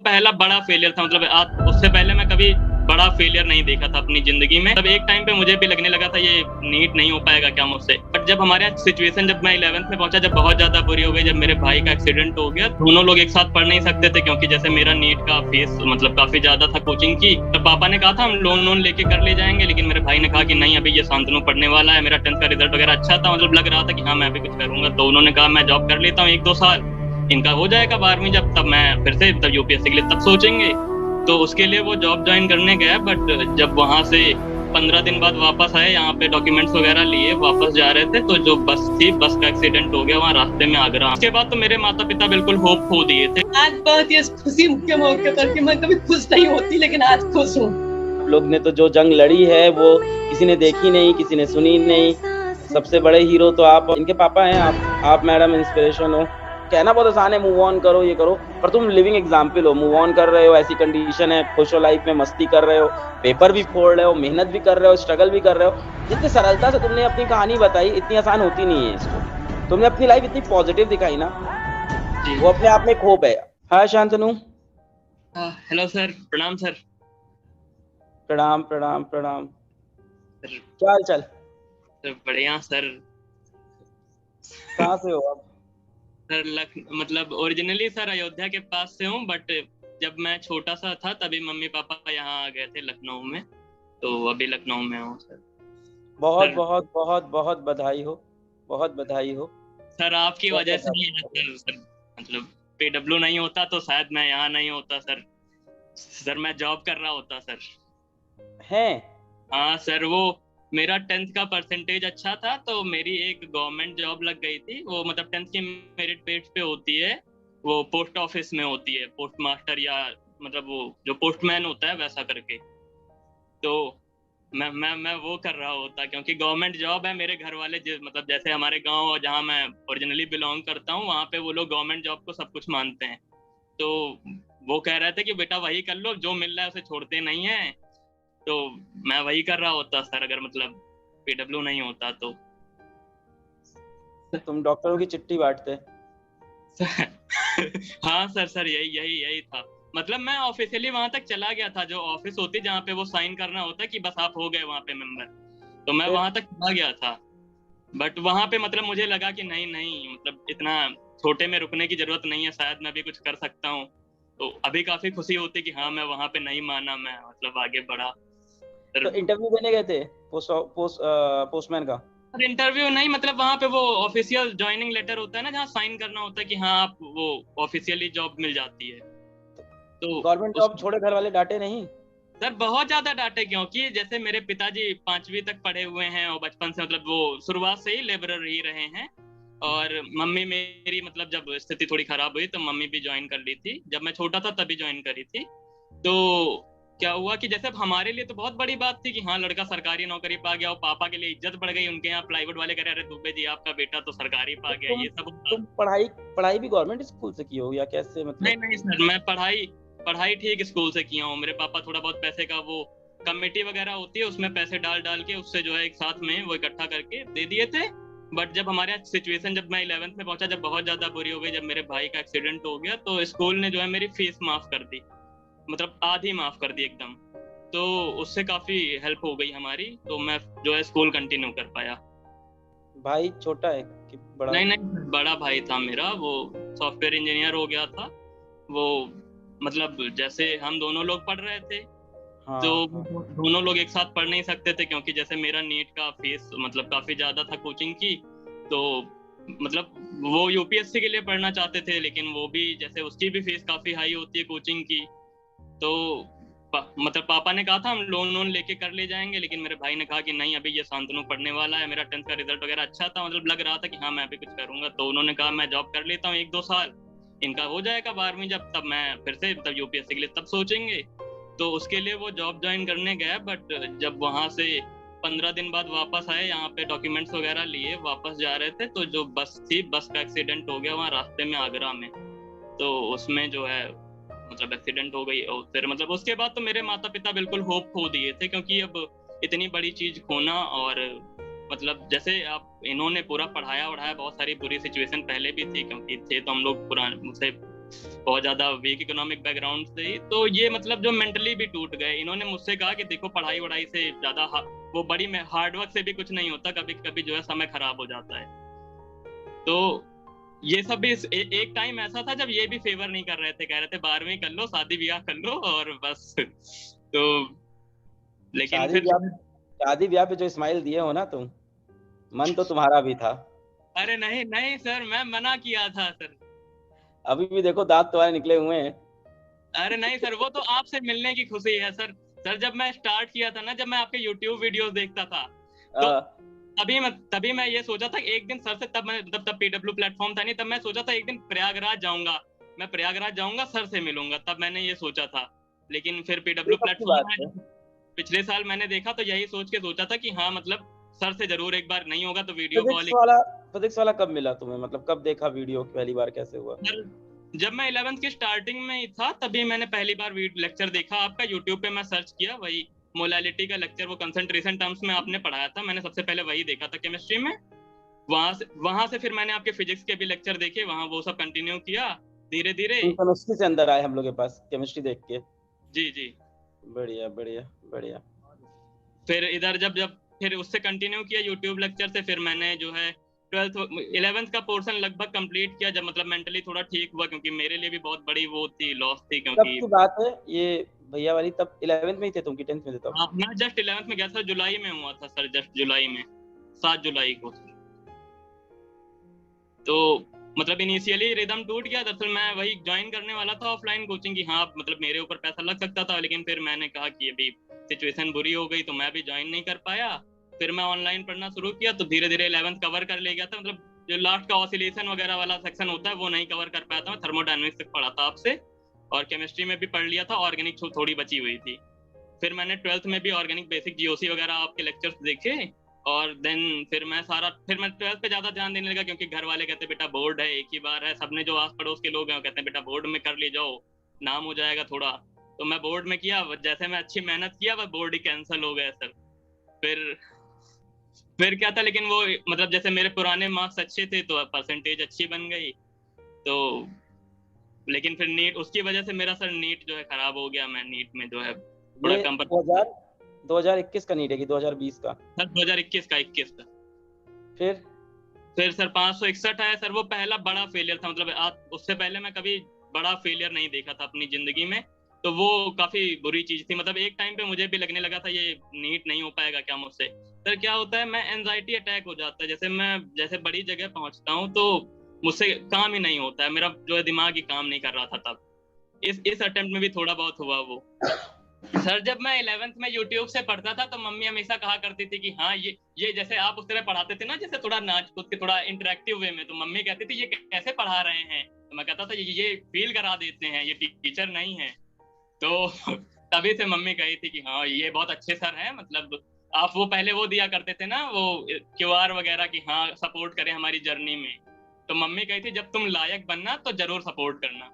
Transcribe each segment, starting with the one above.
पहला बड़ा फेलियर था। मतलब आज उससे पहले मैं कभी बड़ा फेलियर नहीं देखा था अपनी जिंदगी में। तब एक टाइम पे मुझे भी लगने लगा था ये नीट नहीं हो पाएगा क्या मुझसे। बट जब हमारे यहाँ सिचुएशन, जब मैं 11th में पहुंचा, जब बहुत ज्यादा बुरी हो गई, जब मेरे भाई का एक्सीडेंट हो गया, दोनों लोग एक साथ पढ़ नहीं सकते थे क्योंकि जैसे मेरा नीट का फीस मतलब काफी ज्यादा था कोचिंग की। तो पापा ने कहा था हम लोन लेके कर ले जाएंगे, लेकिन मेरे भाई ने कहा कि नहीं, अभी ये शांतनु पढ़ने वाला है। मेरा 10th का रिजल्ट वगैरह अच्छा था, मतलब लग रहा था कि हाँ मैं भी कुछ करूंगा। तो उन्होंने कहा मैं जॉब कर लेता हूँ 1-2 साल, इनका हो जाएगा 12वीं जब, तब मैं फिर से तब यूपीएससी के लिए तब सोचेंगे। तो उसके लिए वो जॉब ज्वाइन करने गया। बट जब वहां से 15 दिन बाद वापस आए, यहाँ पे डॉक्यूमेंट्स वगैरह लिए वापस जा रहे थे, तो जो बस थी, बस का एक्सीडेंट हो गया वहाँ रास्ते में आगरा। उसके बाद तो मेरे माता पिता बिल्कुल होप खो दिए थे। आज बहुत ही खुशी के मौके पर कि मैं कभी खुश नहीं होती, लेकिन आज खुश हूँ। लोग ने तो जो जंग लड़ी है वो किसी ने देखी नहीं, किसी ने सुनी नहीं। सबसे बड़े हीरो तो आप, इनके पापा हैं। आप मैडम इंस्पिरेशन हो। कहना बहुत आसान है, मूव ऑन करो, ये करो, पर तुम लिविंग एग्जाम्पल हो। मूव ऑन कर रहे हो, ऐसी कंडीशन है, खुश हो लाइफ में, मस्ती कर रहे हो, पेपर भी फोड़ रहे हो, मेहनत भी कर रहे हो, स्ट्रगल भी कर रहे हो। जितनी सरलता से तुमने अपनी कहानी बताई, इतनी आसान होती नहीं है इसको। तुमने अपनी लाइफ इतनी पॉजिटिव दिखाई ना, वो अपने आप में एक होप है। हाँ शांतनु। हेलो सर, प्रणाम सर। प्रणाम प्रणाम प्रणाम। सर क्या हाल चाल? सर बढ़िया सर। कहाँ से हो आप? सर मतलब ओरिजिनली सर अयोध्या के पास से हूँ, बट जब मैं छोटा सा था तभी मम्मी पापा यहाँ आ गए थे लखनऊ में, तो अभी लखनऊ में हूँ सर। बहुत सर, बहुत बहुत बहुत बधाई हो, बहुत बधाई हो। सर आपकी वजह से ही है सर। मतलब पीडब्ल्यू नहीं होता तो शायद मैं यहाँ नहीं होता सर। सर मैं जॉब कर रहा होता सर। हैं? हाँ सर, वो मेरा 10th का परसेंटेज अच्छा था, तो मेरी एक गवर्नमेंट जॉब लग गई थी। वो मतलब 10th की मेरिट बेस पे होती है, वो पोस्ट ऑफिस में होती है, पोस्ट मास्टर, या मतलब वो जो पोस्टमैन होता है वैसा करके। तो मैं वो कर रहा होता क्योंकि गवर्नमेंट जॉब है। मेरे घर वाले मतलब जैसे हमारे गांव और जहाँ मैं ओरिजिनली बिलोंग करता हूँ, वहाँ पे वो लोग गवर्नमेंट जॉब को सब कुछ मानते हैं। तो वो कह रहे थे कि बेटा वही कर लो, जो मिल रहा है उसे छोड़ते नहीं है। तो मैं वही कर रहा होता सर, अगर मतलब पीडब्ल्यू नहीं होता तो। तुम डॉक्टरों की चिट्ठी बांटते? हाँ सर यही यही यही था। मतलब मैं ऑफिशियली वहां तक चला गया था, जो ऑफिस होती जहाँ पे वो साइन करना होता है कि बस आप हो गए वहां पे मेंबर, तो मैं वहां तक चला गया था। बट वहां पे मतलब मुझे लगा कि नहीं नहीं, मतलब इतना छोटे में रुकने की जरूरत नहीं है, शायद मैं भी कुछ कर सकता हूँ। तो अभी काफी खुशी होती कि हाँ मैं वहां पे नहीं माना, मैं मतलब आगे बढ़ा। तो इंटरव्यू देने गए थे पोस्टमैन का? इंटरव्यू नहीं, मतलब वहां पे वो ऑफिशियल ज्वाइनिंग लेटर होता है ना, जहाँ साइन करना होता है कि हाँ आप वो ऑफिशियली जॉब मिल जाती है। तो गवर्नमेंट जॉब छोड़े घर वाले डांटे नहीं? सर बहुत ज्यादा डांटे, क्योंकि जैसे मेरे पिताजी 5वीं तक पढ़े हुए हैं और बचपन से मतलब वो शुरुआत से ही लेबरर ही रहे हैं। और मम्मी मेरी मतलब जब स्थिति थोड़ी खराब हुई तो मम्मी भी ज्वाइन कर ली थी, जब मैं छोटा था तभी ज्वाइन करी थी। तो क्या हुआ कि जैसे हमारे लिए तो बहुत बड़ी बात थी कि हाँ लड़का सरकारी नौकरी पा गया, और पापा के लिए इज्जत बढ़ गई। उनके यहाँ प्लाईवुड वाले कह रहे, अरे दुबे जी आपका बेटा तो सरकारी पा गया, ये सब। तुम पढ़ाई भी गवर्नमेंट स्कूल से की हो या कैसे? मतलब नहीं सर, मैं पढ़ाई ठीक स्कूल से किया हूँ। मेरे पापा थोड़ा बहुत पैसे का, वो कमेटी वगैरह होती है उसमें पैसे डाल डाल के उससे जो है एक साथ में वो इकट्ठा करके दे दिए थे। बट जब हमारे यहाँ सिचुएशन, जब मैं 11th में पहुंचा, जब बहुत ज्यादा बुरी हो गई, जब मेरे भाई का एक्सीडेंट हो गया, तो स्कूल ने जो है मेरी फीस माफ कर दी, मतलब आधी माफ कर दी एकदम। तो उससे काफी हेल्प हो गई हमारी, तो मैं जो है स्कूल कंटिन्यू कर पाया। भाई छोटा है कि बड़ा? नहीं बड़ा भाई था मेरा, वो सॉफ्टवेयर इंजीनियर हो गया था। वो मतलब जैसे हम दोनों लोग पढ़ रहे थे, हाँ, तो हाँ। दोनों लोग एक साथ पढ़ नहीं सकते थे क्योंकि जैसे मेरा नीट का फीस मतलब काफी ज्यादा था कोचिंग की। तो मतलब वो यूपीएससी के लिए पढ़ना चाहते थे, लेकिन वो भी जैसे उसकी भी फीस काफी हाई होती है कोचिंग की। तो मतलब पापा ने कहा था हम लोन लेके कर ले जाएंगे, लेकिन मेरे भाई ने कहा कि नहीं, अभी ये शांतनु पढ़ने वाला है। मेरा 10th का रिजल्ट वगैरह अच्छा था, मतलब लग रहा था कि हाँ मैं भी कुछ करूंगा। तो उन्होंने कहा मैं जॉब कर लेता हूँ 1-2 साल, इनका हो जाएगा 12वीं जब, तब मैं फिर से तब यूपीएससी के लिए तब सोचेंगे। तो उसके लिए वो जॉब ज्वाइन करने गया। बट जब वहां से 15 दिन बाद वापस आए, यहाँ पे डॉक्यूमेंट्स वगैरह लिए वापस जा रहे थे, तो जो बस थी, बस का एक्सीडेंट हो गया वहाँ रास्ते में आगरा में। तो उसमें जो है मतलब एक्सीडेंट हो गई, और फिर मतलब उसके बाद तो मेरे माता पिता बिल्कुल होप खो दिए थे, क्योंकि अब इतनी बड़ी चीज खोना। और मतलब जैसे आप इन्होंने पूरा पढ़ाया वढ़ाया, बहुत सारी बुरी सिचुएशन पहले भी थी क्योंकि थे तो हम लोग पुराने मुझसे बहुत ज्यादा वीक इकोनॉमिक बैकग्राउंड से ही, तो ये मतलब जो मेंटली भी टूट गए। इन्होंने मुझसे कहा कि देखो पढ़ाई वढ़ाई से ज्यादा वो बड़ी में हार्डवर्क से भी कुछ नहीं होता, कभी कभी जो है समय खराब हो जाता है। तो ये सब भी एक टाइम ऐसा था जब ये भी फेवर नहीं कर रहे थे, कह रहे थे 12वीं कर लो, शादी ब्याह कर लो और बस। तो लेकिन फिर शादी ब्याह पे जो स्माइल दिए हो ना तुम, मन तो तुम्हारा भी था। अरे नहीं नहीं सर, मैं मना किया था सर। अभी भी देखो दांत तुम्हारे निकले हुए हैं। अरे नहीं सर, वो तो आपसे मिलने की खुशी है सर। सर जब मैं स्टार्ट किया था ना, जब मैं आपके YouTube वीडियोस देखता था, तो तभी मैं ये सोचा था एक दिन सर से, तब PW प्लेटफॉर्म था नहीं, तब मैं सोचा था एक दिन प्रयागराज जाऊंगा, मैं प्रयागराज जाऊंगा सर से मिलूंगा, तब मैंने ये सोचा था। लेकिन फिर PW प्लेटफॉर्म पिछले साल मैंने देखा तो यही सोच के सोचा था कि हाँ मतलब सर से जरूर एक बार, नहीं होगा तो वीडियो कॉल। फिजिक्स वाला कब मिला तुम्हें, मतलब कब देखा वीडियो, पहली बार कैसे हुआ? जब मैं 11th की स्टार्टिंग में ही था तभी मैंने पहली बार लेक्चर देखा आपका यूट्यूब पे। मैं सर्च किया, वही मोलालिटी का लेक्चर, वो कंसंट्रेशन टर्म्स में आपने पढ़ाया था, मैंने सबसे पहले वही देखा था केमिस्ट्री में। वहां से फिर मैंने आपके फिजिक्स के भी लेक्चर देखे, वहां वो सब कंटिन्यू किया धीरे धीरे। केमिस्ट्री से अंदर आए हम लोग के पास, केमिस्ट्री देख के। जी जी, बढ़िया बढ़िया बढ़िया। फिर इधर जब फिर उससे कंटिन्यू किया यूट्यूब लेक्चर से, फिर मैंने जो है 11th का पोर्शन लगभग कंप्लीट किया, जब मतलब मेंटली थोड़ा ठीक हुआ, क्योंकि मेरे लिए भी बहुत बड़ी वो थी, लॉस थी। क्योंकि तब की बात है ये भैया वाली, तब 11th में ही थे तुम कि 10th में थे तब? हाँ, मैं जस्ट 11th में गया था, जुलाई में हुआ था सर, जस्ट जुलाई में, 7 जुलाई को। तो मतलब इनिशियली रिदम टूट गया। दरअसल मैं वही ज्वाइन करने वाला था ऑफलाइन कोचिंग की, हाँ मतलब मेरे ऊपर पैसा लग सकता था, लेकिन फिर मैंने कहा कि अभी सिचुएशन बुरी हो गई तो मैं भी ज्वाइन नहीं कर पाया। फिर मैं ऑनलाइन पढ़ना शुरू किया, तो धीरे धीरे 11th कवर कर ले गया था। मतलब जो लास्ट का ऑसिलेशन वगैरह वाला सेक्शन होता है वो नहीं कवर कर पाया था मैं, थर्मोडायनेमिक्स तक पढ़ा था आपसे, और केमिस्ट्री में भी पढ़ लिया था, ऑर्गेनिक थोड़ी बची हुई थी। फिर मैंने 12th में भी ऑर्गेनिक बेसिक जीओसी वगैरह आपके लेक्चर्स देखे, और देन फिर मैं 12th पे ज्यादा ध्यान देने लगा, क्योंकि घर वाले कहते बेटा बोर्ड है, एक ही बार है, सबने जो आस पड़ोस के लोग हैं कहते हैं बेटा बोर्ड में कर ले जाओ, नाम हो जाएगा थोड़ा। तो मैं बोर्ड में किया, जैसे मैं अच्छी मेहनत किया वह बोर्ड ही कैंसिल हो गया सर। फिर क्या था, लेकिन वो मतलब जैसे मेरे पुराने मार्क्स अच्छे थे तो परसेंटेज अच्छी बन गई, तो लेकिन फिर नीट, उसकी वजह से मेरा सर नीट जो है खराब हो गया। मैं नीट में जो है बड़ा कम 2021 का नीट है कि 2020 का? सर 2021 का। फिर सर 561 आया सर, वो पहला बड़ा फेलियर था। मतलब उससे पहले मैं कभी बड़ा फेलियर नहीं देखा था अपनी जिंदगी में, तो वो काफी बुरी चीज थी। मतलब एक टाइम पे मुझे भी लगने लगा था ये नीट नहीं हो पाएगा क्या मुझसे। सर क्या होता है, मैं एंजाइटी अटैक हो जाता है, जैसे बड़ी जगह पहुंचता हूँ तो मुझसे काम ही नहीं होता है, मेरा जो है दिमाग ही काम नहीं कर रहा था तब। इस अटेम्प्ट में भी थोड़ा बहुत हुआ वो। सर जब मैं 11th में YouTube से पढ़ता था तो मम्मी हमेशा कहा करती थी कि हाँ ये जैसे आप उस तरह पढ़ाते थे ना, जैसे थोड़ा नाच कूद के, थोड़ा इंटरेक्टिव वे में, तो मम्मी कहती थी ये कैसे पढ़ा रहे हैं, तो मैं कहता था ये फील करा देते हैं, ये टीचर नहीं है। तो तभी से मम्मी कही थी कि हाँ ये बहुत अच्छे सर हैं, मतलब आप वो पहले वो दिया करते थे ना वो QR वगैरह की, हाँ सपोर्ट करें हमारी जर्नी में। तो मम्मी कही थी जब तुम लायक बनना तो जरूर सपोर्ट करना।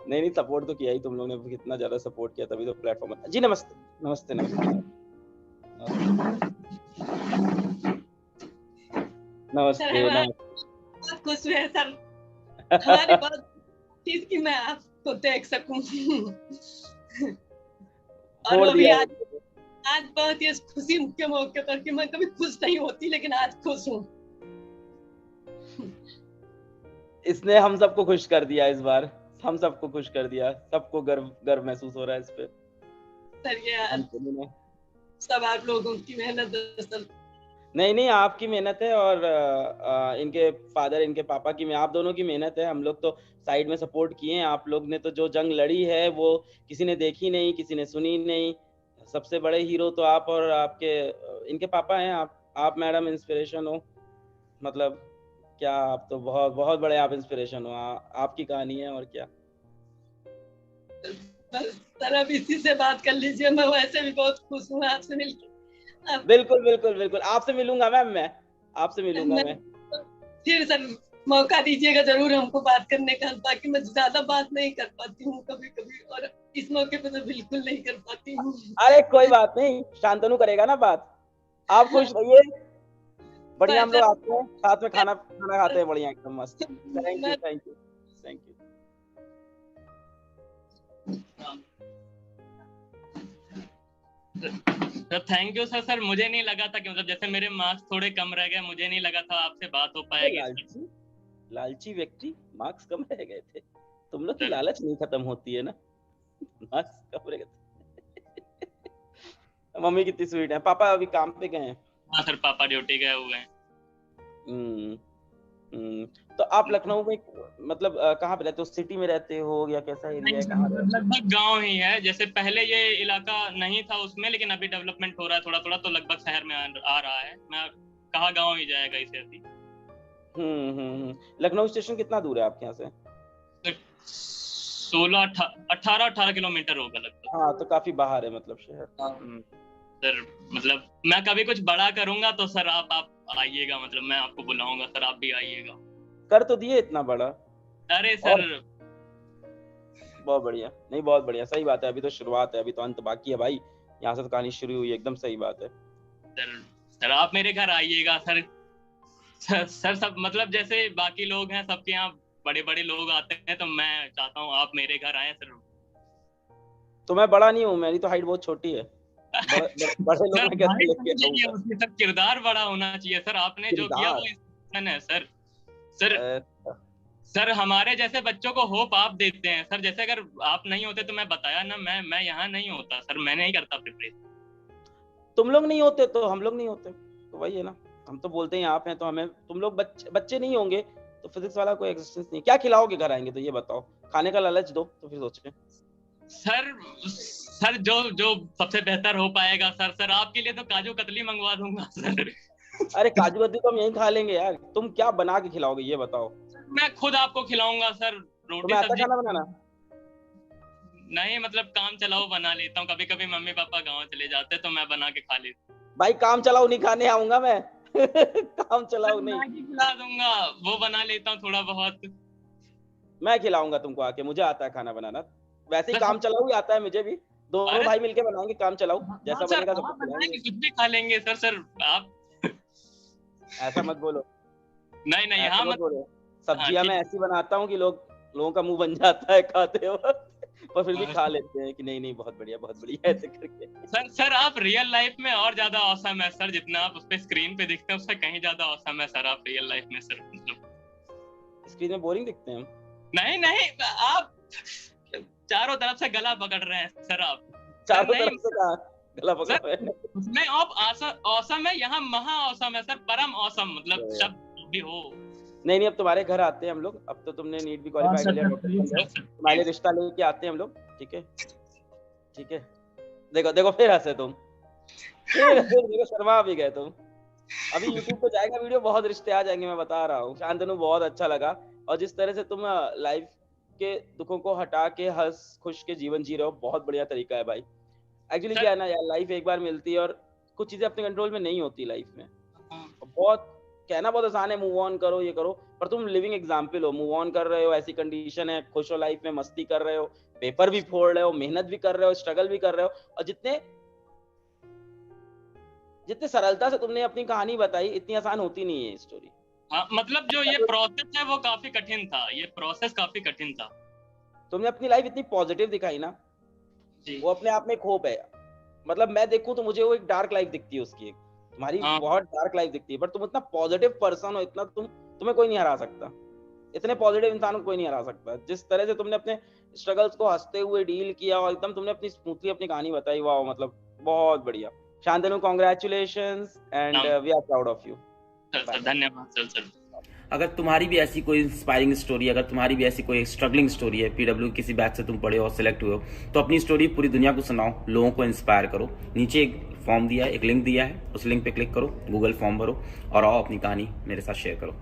नहीं सपोर्ट तो किया ही तुम लोगों ने, कितना ज्यादा सपोर्ट किया, तभी तो प्लेटफॉर्म है। जी नमस्ते नमस्ते नमस्ते नमस्ते। बहुत खुश हुए सर, हमारी बात चीज की मैं आपको देख सकूं। और अभी आज बहुत ही खुशी के मौके पर कि मैं कभी खुश नहीं होती, लेकिन आज खुश हूँ। इसने हम सबको खुश कर दिया, इस बार हम सबको खुश कर दिया, सबको गर्व महसूस हो रहा है इस पे। सर यार सब आप लोगों की मेहनत है। नहीं आपकी मेहनत है, और इनके फादर इनके पापा की, आप दोनों की मेहनत है। हम लोग तो साइड में सपोर्ट किए हैं, आप लोग ने तो जो जंग लड़ी है वो किसी ने देखी नहीं, किसी ने सुनी नहीं। सबसे बड़े हीरो तो आप और आपके इनके पापा हैं। आप मैडम इंस्पिरेशन हो, मतलब क्या, आप तो बहुत बहुत बड़े आप इंस्पिरेशन हो। आपकी कहानी है और क्या। सर अब इसी से बात कर लीजिए, मैं वैसे भी बहुत खुश हूँ आपसे मिलकर। बिल्कुल बिल्कुल बिल्कुल, आपसे मिलूंगा मैम, मैं आपसे मिलूंगा। मैं फिर सर मौका दीजिएगा जरूर हमको बात करने का, ताकि मैं ज्यादा बात नहीं कर पाती हूँ कभी कभी, और इस मौके पे तो बिल्कुल नहीं कर पाती हूँ। अरे कोई बात नहीं, शांतनु करेगा ना बात, आप खुश रहिए। बढ़िया, हम सर, लोग आते हैं साथ में खाना खाना खाते हैं, बढ़िया एकदम मस्त। थैंक यू मैं thank you thank you. Sir thank you sir. Sir मुझे नहीं लगा था कि मतलब जैसे मेरे मार्क्स थोड़े कम रह गए, मुझे नहीं लगा था आपसे बात हो पाएगी सर। लालची लालची व्यक्ति, मार्क्स कम रह गए थे, तुम लोग की सर लालच नहीं खत्म होती है ना। मार्क्स कम रह गए थे। मम्मी कितनी स्वीट है। पापा अभी काम पे गए हैं? हाँ सर, पापा ड्यूटी गए हुए हैं। हम्म, तो आप लखनऊ में मतलब कहाँ पे रहते हो, सिटी में रहते हो या कैसा एरिया नहीं है, सर, कहाँ मतलब रहते हो? लगभग गांव ही है। जैसे पहले ये इलाका नहीं था उसमें, लेकिन अभी डेवलपमेंट हो रहा है थोड़ा थोड़ा, तो लगभग शहर में आ रहा है। मैं कहा गांव ही जाएगा इसे अभी। लखनऊ स्टेशन कितना दूर है आपके यहाँ से? 18 किलोमीटर होगा लगभग। हाँ, तो काफी बाहर है मतलब शहर। सर मतलब मैं कभी कुछ बड़ा करूंगा तो सर आप आइएगा, मतलब मैं आपको बुलाऊंगा सर, आप भी आइएगा। कर तो दिए इतना बड़ा। अरे सर बहुत बढ़िया, नहीं बहुत बढ़िया, सही बात है। अभी तो शुरुआत है, अभी तो अंत बाकी है भाई। यहाँ से तो कहानी शुरू हुई है, एकदम सही बात है। सर आप मेरे घर आइएगा सर। सर सब मतलब जैसे बाकी लोग हैं, सबके यहाँ बड़े बड़े लोग आते हैं, तो मैं चाहता हूँ आप मेरे घर आए सर। तो मैं बड़ा नहीं हूँ, मेरी तो हाइट बहुत छोटी है। बड़े लोग में कैसे लेके आऊंगा? सर किरदार बड़ा होना चाहिए सर। आपने जो किया वो इंस्पिरेशन है सर। सर हमारे जैसे बच्चों को होप आप देते हैं सर। जैसे अगर आप नहीं होते तो मैं बताया ना, मैं यहाँ नहीं होता सर, मैं नहीं करता प्रिपरेशन। तुम लोग नहीं होते तो हम लोग नहीं होते, तो वही है ना। हम तो बोलते हैं आप हैं तो हमें, तुम लोग बच्चे नहीं होंगे तो फिजिक्स वाला कोई एग्जिस्टेंस नहीं। क्या खिलाओगे घर आएंगे तो ये बताओ, खाने का लालच दो तो फिर सोचें। सर जो सबसे बेहतर हो पाएगा सर आपके लिए तो काजू कतली मंगवा दूंगा सर। अरे काजू कतली तो हम यहीं खा लेंगे यार, तुम क्या बना के खिलाओगे ये बताओ। मैं खुद आपको खिलाऊंगा सर, रोटी सब्जी। खाना बनाना नहीं, मतलब काम चलाओ बना लेता हूँ। कभी कभी मम्मी पापा गाँव चले जाते तो मैं बना के खा लेता हूँ। भाई काम चलाओ नहीं खाने आऊंगा मैं। काम चलाओ नहीं, खिला दूंगा, वो बना लेता हूँ थोड़ा बहुत। मैं खिलाऊंगा तुमको आके, मुझे आता है खाना बनाना। वैसे ही काम चलाओ ही आता है मुझे भी, दोनों भाई मिलके बनाएंगे काम चलाओ, जैसा बनेगा सब बनाएंगे, कुछ भी खा लेंगे सर आप ऐसा मत बोलो। नहीं यहाँ मत बोलो। सब्जियां मैं ऐसी बनाता हूँ कि लोगों का मुंह बन जाता है खाते वक्त, पर फिर भी खा लेते हैं कि नहीं बहुत बढ़िया ऐसे करके। सर आप रियल लाइफ में और ज्यादा औसम है सर। जितना आप उस पे स्क्रीन पे दिखते हैं उससे कहीं ज्यादा औसम है सर आप रियल लाइफ में सर। मतलब स्क्रीन में बोरिंग दिखते हैं हम? नहीं, आप चारों तरफ से गला पकड़ रहे हैं सर। आप चारों तरफ से गला पकड़ रहे हैं? नहीं, आप औसम है, यहाँ महा औसम है सर, परम औसम, मतलब शब्द भी हो। नहीं अब तुम्हारे घर आते हैं हम लोग। अब तो तुमने नीट भी क्वालिफाई कर लिया, तुम्हारे रिश्ता लेके आते हैं हम लोग, ठीक है। देखो फिर हंसे तुम, फिर शर्मा भी गए तुम। अभी YouTube पे जाएगा वीडियो, बहुत रिश्ते आ जाएंगे, मैं बता रहा हूँ। शांतनु बहुत अच्छा लगा, और जिस तरह से तुम लाइफ के दुखों को हटा के हंस खुश के जीवन जी रहे हो, बहुत बढ़िया तरीका है भाई। एक्चुअली क्या है ना यार, लाइफ एक बार मिलती है और कुछ चीजें अपने कंट्रोल में नहीं होती लाइफ में। बहुत कहना बहुत आसान है, मूव ऑन करो ये करो, पर तुम लिविंग एग्जाम्पल हो। मूव ऑन कर रहे हो, ऐसी कंडीशन है, खुश हो लाइफ में, मस्ती कर रहे हो, पेपर भी फोड़ रहे हो, मेहनत भी कर रहे हो, स्ट्रगल भी कर रहे हो, और जितने सरलता से तुमने अपनी कहानी बताई, इतनी आसान होती नहीं है स्टोरी। हाँ, मतलब जो ये प्रोसेस है वो काफी कठिन था, ये प्रोसेस काफी कठिन था। तुमने अपनी लाइफ इतनी पॉजिटिव दिखाई ना जी, वो अपने आप में एक होप है। मतलब मैं देखूं तो मुझे वो एक डार्क लाइफ दिखती है उसकी, तुम्हारी बहुत डार्क लाइफ दिखती है, पर तुम इतना पॉजिटिव पर्सन हो, इतना तुम्हें कोई नहीं हरा सकता। इतने पॉजिटिव इंसान को कोई नहीं हरा सकता। जिस तरह से तुमने अपने स्ट्रगल्स को हंसते हुए डील किया, और एकदम तुमने अपनी स्मूथली अपनी कहानी बताई, वाह मतलब बहुत बढ़िया। Shantanu, congratulations and we are proud of you. धन्यवाद सर। अगर तुम्हारी भी ऐसी कोई इंस्पायरिंग स्टोरी, अगर तुम्हारी भी ऐसी कोई स्ट्रगलिंग स्टोरी है, पीडब्ल्यू किसी बैच से तुम पढ़े हो, सिलेक्ट हुए हो, तो अपनी स्टोरी पूरी दुनिया को सुनाओ, लोगों को इंस्पायर करो। नीचे एक फॉर्म दिया है, एक लिंक दिया है, उस लिंक पे क्लिक करो, गूगल फॉर्म भरो और आओ अपनी कहानी मेरे साथ शेयर करो।